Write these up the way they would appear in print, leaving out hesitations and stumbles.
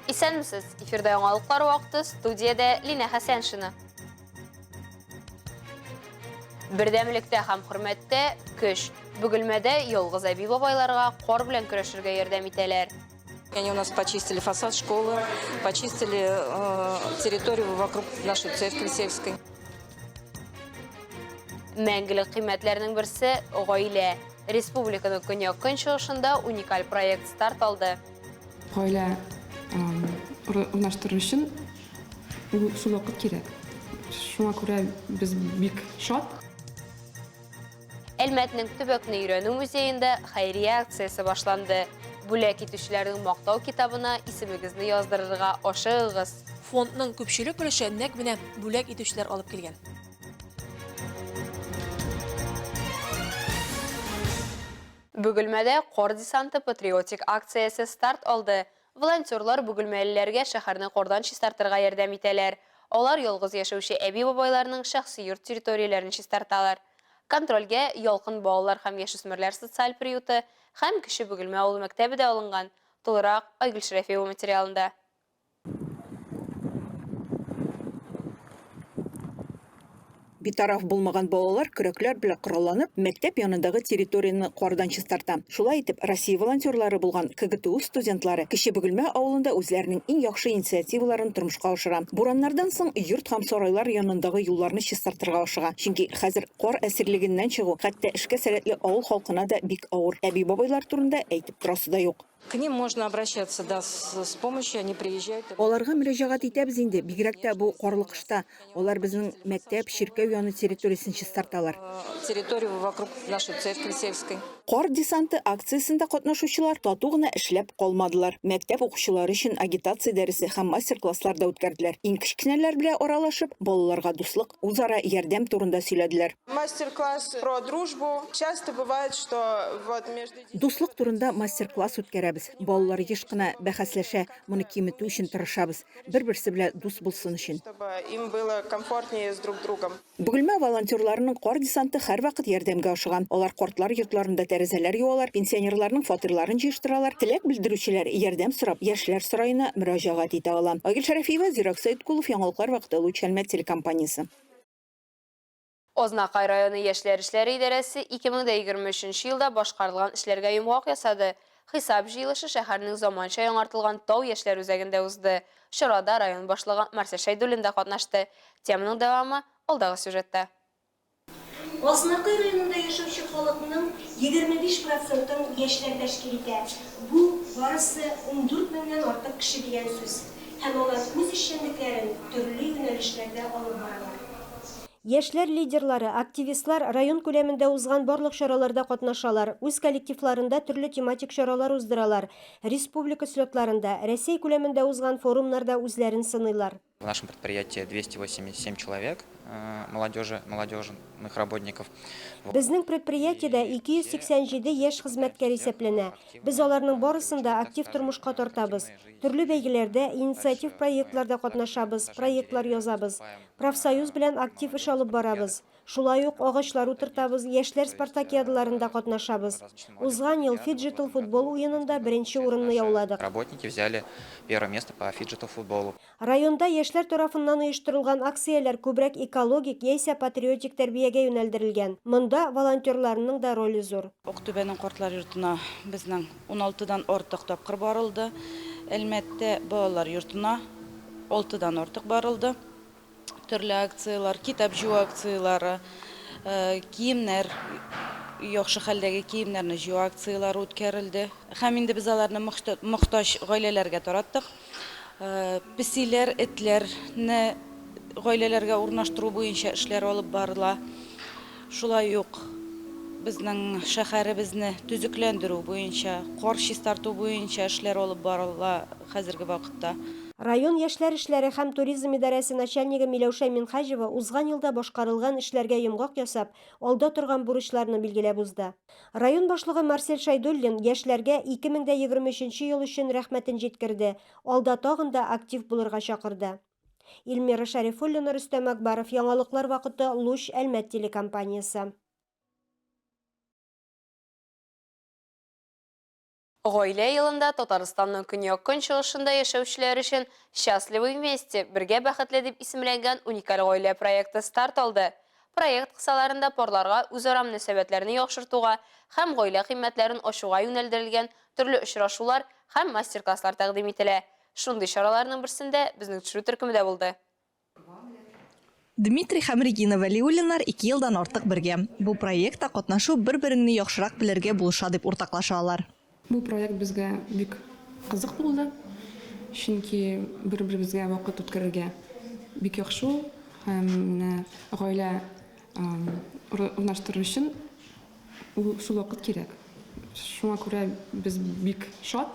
Исәнмесез, эфирда яңалыклар вакыты, студиядә Лина Хәсәншина. Бердәмлектә һәм хөрмәттә көч. Бөгелмәдә ялгыз әби бабайларга кар белән көрәшергә ярдәм итәләр. Они у нас почистили фасад школы, почистили территорию вокруг нашей церкви сельской. Мәңгелек кыйммәтләрнең берсе гаилә. Республиканың көньяк көнчыгышында уникаль проект старт алды. Гаилә урнаштыру өчен шул вакыт кирәк. Шуңа күрә без бик шат. Әлмәтнең төбәкне өйрәнү музеенда хәйрия акциясе башланды. Бүләк итүчеләрнең мактау китабына исемегезне яздырырга ашыгыгыз. Фондның күпчелек өлеше нәкъ менә бүләк итүчеләр алып килгән. Бөгелмәдә кар десанты патриотик акциясе старт алды. Волонтерлар бөгелмәлеләргә шәһәрне кардан чистартырга ярдәм итәләр. Алар ялгыз яшәүче әби-бабайларның шәхси йорт территорияләрен чистарталар. Контрольгә ялкын балалар һәм яшүсмерләр социаль приюты һәм кеше бөгелмә авыл мәктәбе дә алынган. Тулырак Айгөл Шәрәфиева материалында. Битараф булмаган балалар көрәкләр белән коралланып, мәктәп янындагы территорияны кардан чистарта. Шулай итеп, Россия волонтерлары булган КГТУ студентлары Кече Бөгелмә авылында үзләренең иң яхшы инициативаларын тормышка ашыра. Бураннардан соң йорт һәм сарайлар янындагы юлларны чистартырга ашыга. Чөнки хәзер кар әсирлегеннән чыгу хәтта эшкә сәләтле авыл халкына да бик авыр. Әби-бабайлар турында әйтеп торасы да юк. К ним можно обращаться, да, с помощью, они приезжают. Аларга мөрәҗәгать итәбез инде, бигрәк тә бу карлы кышта. Алар безнең мәктәп, чиркәү яны территориясын чистарталар. Территорию вокруг нашей церкви сельской. Кар десанты акциясында катнашучылар тату гына эшләп калмадылар. Мәктәп укучылары өчен агитация дәресе һәм мастер-класслар да үткәрделәр. Иң кечкенәләр белән аралашып, балаларга дуслык, үзара ярдәм турында сөйләделәр. Мастер-класс про дружбу. Часто бывает, что вот между... Дуслык турында мастер-класс үткәрәбез. Балалар еш кына бәхәсләшә, моны киметү өчен тырышабыз. Бер-берсе белән дус булсын өчен. Чтобы им было комфортнее с друг другом. Бөгелмә волонтерларының кар десанты һәрвакыт ярдәмгә ашыган. Алар картлар йортларында тәрәзәләр юалар, пенсионерларның фатирларын җыштыралар, теләк белдерүчеләр ярдәм сорап яшьләр сараена мөрәҗәгать итә ала. Айгөл Шәрәфиева, Зирак Сәйдкулов, Яңалыклар вакыты, Лучәлмә телекомпаниясе. Ознакай районы яшьләр эшләре идарәсе 2023 елда башкарылган эшләргә йомгак ясады. Хисап җыелышы шәһәрнең заманча яңартылган Тау яшьләр үзәгендә узды. Чарада район башлыгы Марсель Шәйдуллин да катнашты. Теманың дәвамы алдагы сюжетта. Ознакай районында яшәүче халыкның 25%-ын яшьләр тәшкил итә. Бу барысы 14 меңнән артык кеше дигән сүз. Һәм алар үз эшчәнлекләрен төрле юнәлешләрдә алып баралар. Яшьләр лидерлары, активистлар район күләмендә узган барлык чараларда катнашалар, үз коллективларында төрле тематик чаралар уздыралар, республика слетларында, Россия күләмендә узган форумнарда үзләрен сыныйлар. В нашем предприятии 287 человек молодежных работников. Безнең предприятиедә 287 яшь хезмәткәр исәпләнә. Без аларның барысында актив тормышка тартабыз. Төрле бәйгеләрдә, инициатив проектларда катнашабыз, проектлар язабыз. Профсоюз белән актив эш алып барабыз. Шулай ук агачлар утыртабыз, яшьләр спартакиадаларында катнашабыз. Узган ел фиджитал футбол уенында беренче урынны яуладык. Работники взяли первое место по фиджитал футболу. Районда яшьләр тарафыннан оештырылган акцияләр күбрәк экологик яисә патриотик тәрбиягә юнәлдерелгән. Монда волонтерларның да роле зур. Октөбәнең картлар йортына безнең 16дан артык тапкыр барылды. Әлмәттә балалар йортына 6дан артык барылды. Төрле акциялар, китап җыю акциялары, киемнәр, яхшы хәлдәге киемнәрне җыю акциялары үткәрелде. Һәм инде без аларны мохтаҗ гаиләләргә тараттык. Песиләр, этләрне гаиләләргә урнаштыру буенча эшләр алып барыла. Шулай ук безнең шәһәребезне төзекләндерү буенча, кар чистарту буенча эшләр алып барыла хәзерге вакытта. Район яшьләр эшләре һәм туризм идарәсе начальнигы Миләүшә Минхаҗева узган елда башкарылган эшләргә йомгак ясап, алда торган бурычларны билгеләп узды. Район башлыгы Марсель Шәйдуллин яшьләргә 2023 ел өчен рәхмәтен җиткерде, алда тагын да актив булырга чакырды. Илмира Шәрифуллина, Рөстәм Акбаров, Яңалыклар вакыты, Луч, Әлмәт телекомпаниясе. Гаилә елында Татарстанның көньяк көнчыгышында яшәүчеләр өчен «Счастливы вместе» бергә бәхетле дип исемләнгән уникаль гаилә проекты старт алды. Проект кысаларында парларга үзара мөнәсәбәтләрне яхшыртуга һәм гаилә кыйммәтләрен ачуга юнәлдерелгән төрле очрашулар һәм мастер-класслар тәкъдим ителә. Шундый чараларның берсендә безнең төшерү төркемдә булды. Дмитрий һәм Регина Вәлиуллиннар 2 елдан артык бергә. Бу проектта катнашу бер-береңне яхшырак белергә булыша дип уртаклашалар. Бу проект безгә бик кызык булды. Чөнки бер-беребезгә вакыт үткәрергә бик яхшы ул. Һәм гаилә урнаштыру өчен шул вакыт кирәк. Шуңа күрә без бик шат.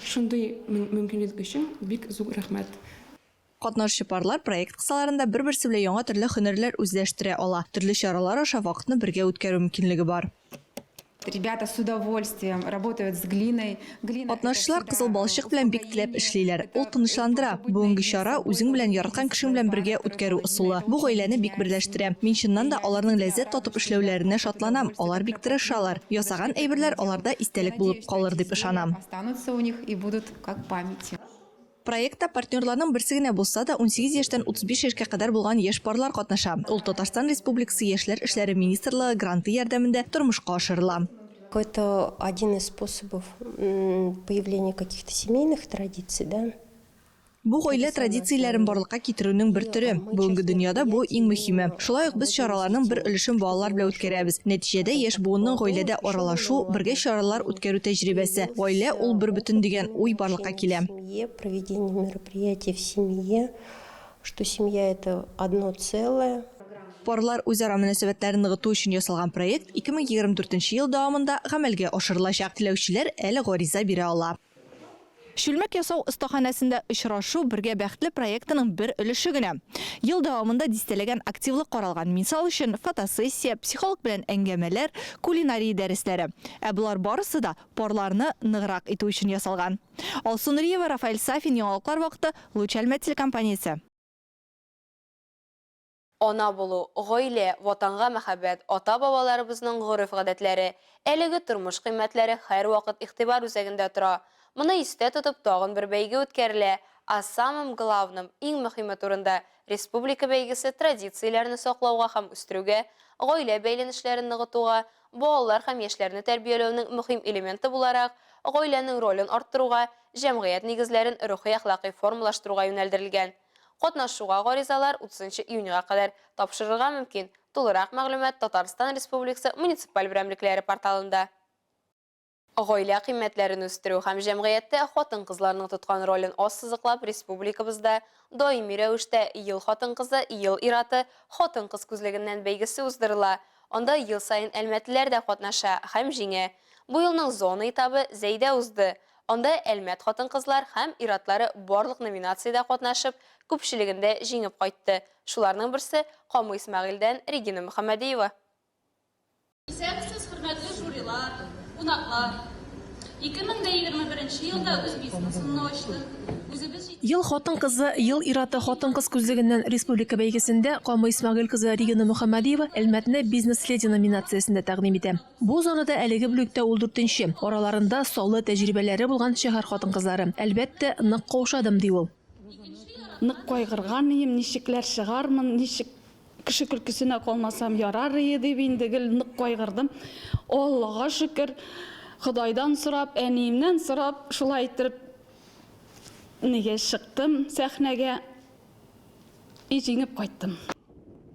Шундый мөмкинлек өчен бик зур рәхмәт. Катнашучы парлар проект кысаларында бер-берсе белән яңа төрле һөнәрләр үзләштерә ала. Төрле чаралар аша вакытны бергә үткәрү мөмкинлеге бар. Ребята с удовольствием работают с глиной. Катнашучылар кызыл балчык белән бик теләп эшлиләр. Ул тынычландыра. Бүгенге чара үзең белән яраткан кешең белән бергә үткәрү ысулы. Бу гаиләне бик берләштерә. Мин чыннан да аларның ләззәт татып эшләүләренә шатланам. Алар бик тырышалар. Ясаган әйберләр аларда истәлек булып калыр дип ышанам. Останутся у них и будут как память. Проектта партнерларның берсе генә булса да 18 яшьтән 35 яшькә кадәр булган яшь парлар катнаша. Ул Татарстан Республикасы Яшьләр эшләре министрлыгы гранты ярдәмендә тормышка ашырыла. Это один из способов появления каких-то семейных традиций, да? Бу гаилә традицияләрен барлыкка китерүнең бер төре. Бүгенге дөньяда бу иң мөһиме. Шулай ук без чараларның бер өлешен балалар белән үткәрәбез. Нәтиҗәдә яшь буынның гаиләдә аралашу, бергә чаралар үткәрү тәҗрибәсе. Гаилә ул бер бөтен дигән уй барлыкка килә. Проведение мероприятий в семье, что семья это одно целое. Парлар үзара мөнәсәбәтләрен ныгыту өчен ясалган проект 2024 ел дәвамында гамәлгә ашырылачак. Теләүчеләр әле гариза бирә ала. Шүлмәк ясау остаханәсендә очрашу бергә бәхетле проектының бер өлеше генә. Ел дәвамында дистәләгән активлык каралган. Мисал өчен фотосессия, психолог белән әңгәмәләр, кулинария дәресләре. Ә булар барысы да парларны ныграк итү өчен ясалган. Алсу Нуриева, Рафаэль Сафин, яңалыклар вакыты, Луч Әлмәт телекомпаниясе. Ана булу, гаилә, ватанга мәхәббәт, ата-бабаларыбызның гореф-гадәтләре, әлеге тормыш кыйммәтләре һәр вакыт игътибар үзәгендә тора. Моны истә тотып тагын бер бәйге үткәрелә. Самым главным, иң мөһиме турында республика бәйгесе традицияләрне саклауга һәм үстерүгә, гаилә бәйләнешләрен ныгытуга, балалар һәм яшьләрне тәрбияләүнең мөһим элементы буларак, гаиләнең ролен арттыруга, җәмгыять нигезләрен рухи-әхлакый формалаштыруга юнәлдерелгән. Катнашуга гаризалар 30 июньгә кадәр тапшырырга мөмкин. Тулырак мәгълүмат Татарстан Республикасы муниципаль берәмлекләре порталында. Гаилә кыйммәтләрен үстерү һәм җәмгыятьтә хатын-кызларның тоткан ролен ассызыклап республикабызда даими рәвештә ел хатын-кызы, ел ираты хатын-кыз күзлегеннән бәйгесе уздырыла. Анда ел сайын әлмәтлеләр дә катнаша һәм җиңә. Бу елның зона этабы Зәйдә узды. Анда әлмәт хатын-кызлар һәм иратлары барлык номинациядә катнашып, күпчелегендә җиңеп кайтты. Шуларның берсе Камы Исмәгыйльдән Регина Мөхәммәдиева. Исәпсез хөрмәтле жюрилар, кунаклар. 2021 елда үз бизнесымны ачтым. Ел хатын-кызы, ел ираты хатын-кыз күзлегеннән республика бәйгесендә Камы Исмәгыйль кызы Регина Мөхәммәдиева әлмәтне бизнес-леди номинациясендә тәкъдим итә. Бу зонада әлеге бүлектә ул 4-нче. Араларында саллы тәҗрибәләре булган шәһәр хатын-кызлары. Әлбәттә, нык каушадым ди ул. Нык кайгырган идем, ничекләр чыгармын, ничек кеше көлкесенә калмасам ярар иде дип инде нык кайгырдым. Аллага шөкер, Худайдан сорап, әниемнән сорап, шулай итеп нигә чыктым сәхнәгә и җиңеп кайттым.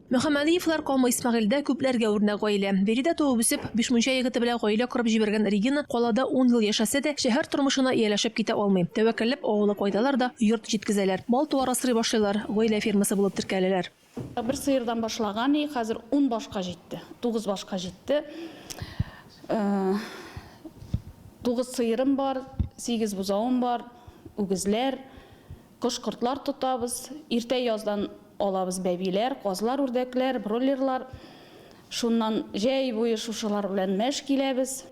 Мөхәммәдиевлар Камы Исмәгыйльдә күпләргә үрнәк гаилә. Беридә туып үсеп, 5 мунча егете белән гаилә корып җибәргән Регина калада 10 ел яшәсә дә, шәһәр тормышына ияләшеп китә алмый. Тәвәккәлләп авылы кайдалар да йорт җиткезәләр. Мал туар асрый башлыйлар, гаилә фирмасы булып теркәләләр. Бер сыердан башлаган и хәзер 10 башка җитте. 9 башка җитте. 9 сыерым бар, 8 бузавым бар, үгезләр, кош-кортлар тотабыз. Иртә яздан алабыз бәбиләр, казлар, үрдәкләр, бройлерлар. Шуннан җәй буе шушылар белән мәш киләбез.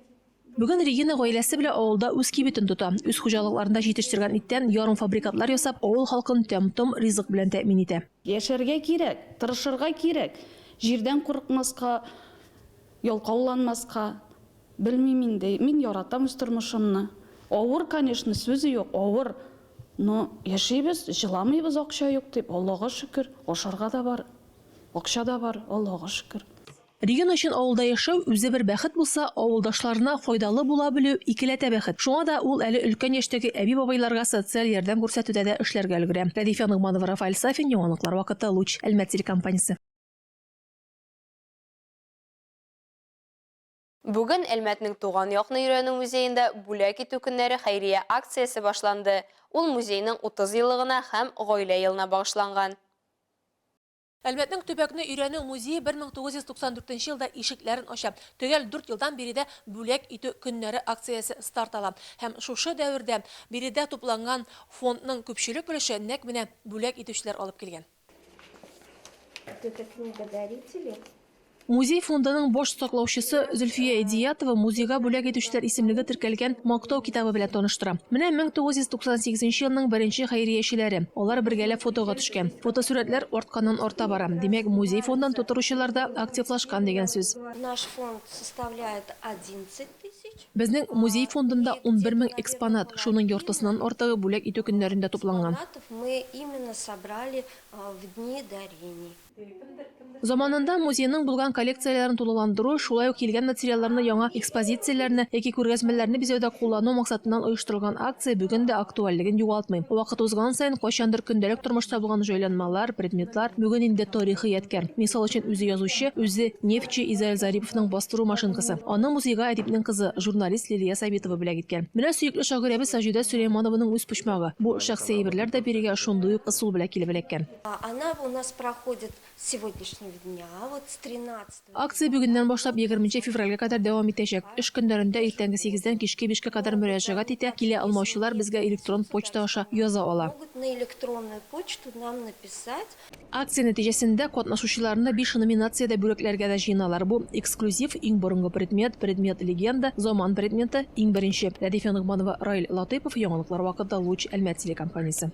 Бүген Регина гаиләсе белән авылда үз кибетен тота. Үз хуҗалыкларында җитештергән иттән ярым фабрикатлар ясап, авыл халкын тәм-том ризык белән тәэмин итә. Яшәргә кирәк, тырышырга кирәк. Җирдән курыкмаска, ялкауланмаска. Белмим инде, мин яратам үз тормышымны. Ауыр, конечно, сөзі yok, ауыр. Но яшейбіз, жыламайбыз, ақша yok деп, Аллаға шүкір, ошарға да бар, ақша да бар, Аллаға шүкір. Регион өчен авылда яшәү үзе бер бәхет булса, авылдашларына файдалы була белү икеләтә бәхет. Шуңа да ул әле өлкән яшьтәге әби-бабайларга социаль ярдәм күрсәтүдә дә эшләргә өлгерә. Радифа Нугманова, Рафаэль Сафин, Яңалыклар вакыты, Луч, Әлмәт телекомпаниясе. Бүген Әлмәтнең туган якны өйрәнү музеенда бүләк итү көннәре хәйрия акциясе башланды. Ул музейның 30 еллыгына һәм гаилә елына багышланган. Әлмәтнең төбәкне өйрәнү музее 1994 елда ишекләрен ача. Төгәл 4 елдан биредә бүләк итү көннәре акциясе старт ала. Һәм шушы дәвердә биредә тупланган фондның күпчелек өлеше нәкъ менә бүләк итүчеләр алып килгән. Музей фондының бош саклаучысы Зөлфия Идиятова музейга бүләк итүчеләр исемлеге теркәлгән мактау китабы белән таныштыра. Менә 1998 елның беренче хәйриячеләре. Алар бергәләп фотога төшкән. Фотосурәтләр артканнан-арта бара. Димәк, музей фондын тутыручылар да активлашкан дигән сүз. Наш фонд составляет 11 тысяч. Безнең музей фондында 11 000 экспонат, шуның яртысыннан артыгы бүләк итү көннәрендә тупланган. Мы именно собрали в дни дарений. Заманында музейның булган коллекцияләрен тулыландыру, шулай ук килгән материалларны яңа экспозицияләрне яки күргәзмәләрне бизәүдә куллану максатыннан оештырылган акция бүген дә актуальлыгын югалтмый. Вакыт узган саен кайчандыр көндәлек тормышта булган җайланмалар, предметлар бүген инде тарихи ядкәр. Мисал өчен үзе язучы, үзе нефтче Изаиль Зариповның бастыру машинкасы. Аны музейга әдипнең кызы, журналист Лилия Сабитова бүләк иткән. Менә сөекле шагыйрәбез Саҗидә Сөләймановның үз почмагы. Бу шәхси әйберләр дә бирегә шундый ук ысул белән килеп эләккән. Она у нас проходит с сегодняшнего дня, вот с 13. Акция бүгеннән башлап 20 февральгә кадәр дәвам итәчәк. Эш көннәрендә иртәнге 8-дән кичке 5-кә кадәр мөрәҗәгать итә, килә алмаучылар безгә электрон почта аша яза ала. Могут на электронную почту нам написать. Акция нәтиҗәсендә катнашучыларны 5 номинациядә бүләкләргә дә җыйналар. Бу эксклюзив, иң борынгы предмет, предмет легенда, заман предметы, иң беренче. Радифа Нугманова, Раил Латыйпов, Яңалыклар вакыты, Луч, Әлмәт телекомпаниясе.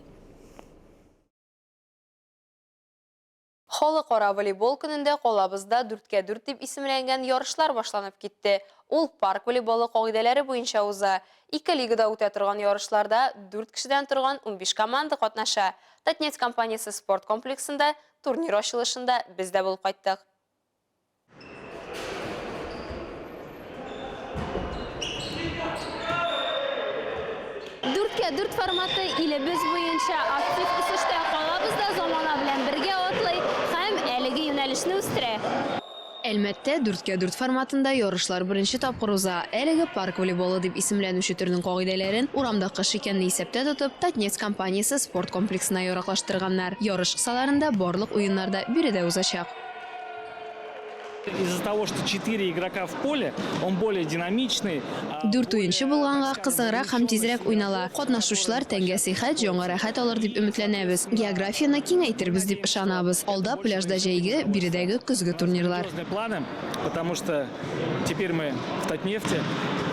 Халыкара волейбол көнендә калабызда 4-4 дип исемләнгән ярышлар башланып китте. Ул парк волейболы кагыйдәләре буенча уза. 2 лигада үтә торган ярышларда 4 кешедән торган 15 команда катнаша. Татнефть компаниясе спорт комплексында турнир ачылышында без дә булып кайттык. 4-4 форматы илебез буенча актив үсештә калабызда замана белән бергә атлый һәм әлеге юнәлешне үстерә. Әлмәттә 4-4 форматында ярышлар беренче тапкыр уза. Әлеге парк волейболы дип исемләнүче төрнең кагыйдәләрен урамда кыш икәнне исәптә тотып, Татнефть компаниясе спорт комплексына яраклаштырганнар. Ярыш кысаларында барлык уеннарда биредә узачак. Из-за того, что 4 игрока в поле, он более динамичный. 4 уенчы булганга кызыграк һәм тизрәк уйнала. Катнашучылар тәнгә сихәт, яңа рәхәт алыр дип өметләнәбез. Географияны киңәйтербез дип ышанабыз. Алда пляжда җәйге, биредәге көзге турнирлар. Планы, потому что теперь мы в Татнефти,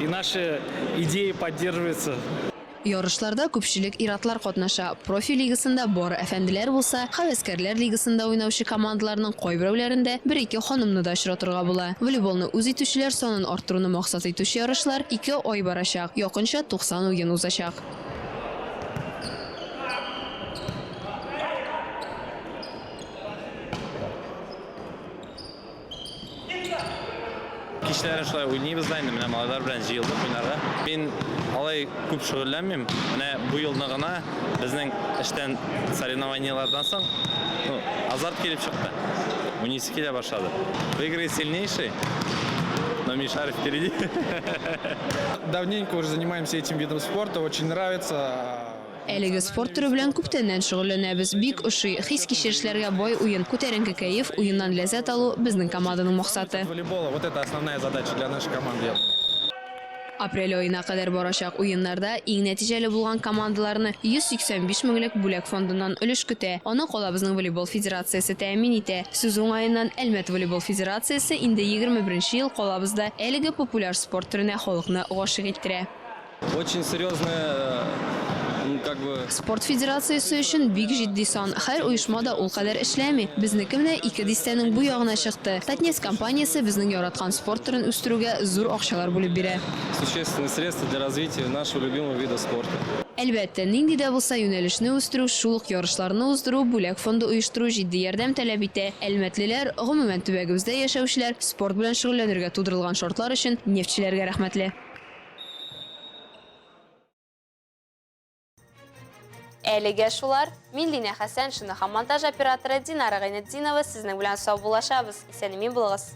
и наши идеи поддерживаются. Ярышларда күпчелек иратлар катнаша. Профи лигасында бары әфәнделәр булса, Хәвәскәрләр лигасында уйнаучы командаларның кайберәүләрендә 1-2 ханымны да очратырга була. Волейболны үз итүчеләр санын арттыруны максат итүче ярышлар 2 ай барачак. Якынча 90 уен узачак. Кичләрен шулай уйныйбыз да инде, менә малайлар белән җыелдык уйнарга. Мин алай күп шөгыльләнмим. Менә бу елны гына безнең эштән соревнованиелардан соң азарт килеп чыкты. Унисе килә башлады. Выиграет сильнейший, но Мишаров впереди. Давненько уже занимаемся этим видом спорта, очень нравится. Әлеге спорт түрі белән күптәннән шөгыльләнәбез. Бик ошый, хис кичерешләргә бай уен, күтәренке кәеф, уеннан ләззәт алу безнең команданың максаты. Волейбола, вот это основная задача для нашей команды. Апрель айына кадәр барачак уеннарда иң нәтиҗәле булган командаларны 185 меңлек бүләк фондыннан өлеш көтә. Аны Калабызның волейбол федерациясе тәэмин итә. Сүз уңаеннан Әлмәт волейбол федерациясе инде 21 ел Калабызда әлеге популяр спорт түренә халыкны гашыйк иттерә. Очень серьезная Спорт федерациясы үшін бик җитди сан. Һәр оешма да ул кадәр эшләми. Безнеке менә 2 дистәнең бу ягына чыкты. Татнефть компаниясе безнең яраткан спорт түрен үстерүгә зур акчалар бүлеп бирә. Существенные средства для развития нашего любимого вида спорта. Әлбәттә, нинди дә булса юнәлешне үстерү, шул ук ярышларны уздыру, бүләк фонды оештыру җитди ярдәм таләп итә. Әлмәтлеләр, гомумән төбәгебездә яшәүчеләр спорт белән шөгыльләнергә тудырылган шартлар өчен нефтьчеләргә рәхмәтле. Әлегә шулар, мин Лина Хәсән, шуны һәм монтаж операторы Динара Гайнетдинова сезнең белән сау булашабыз. Исән-имин булыгыз.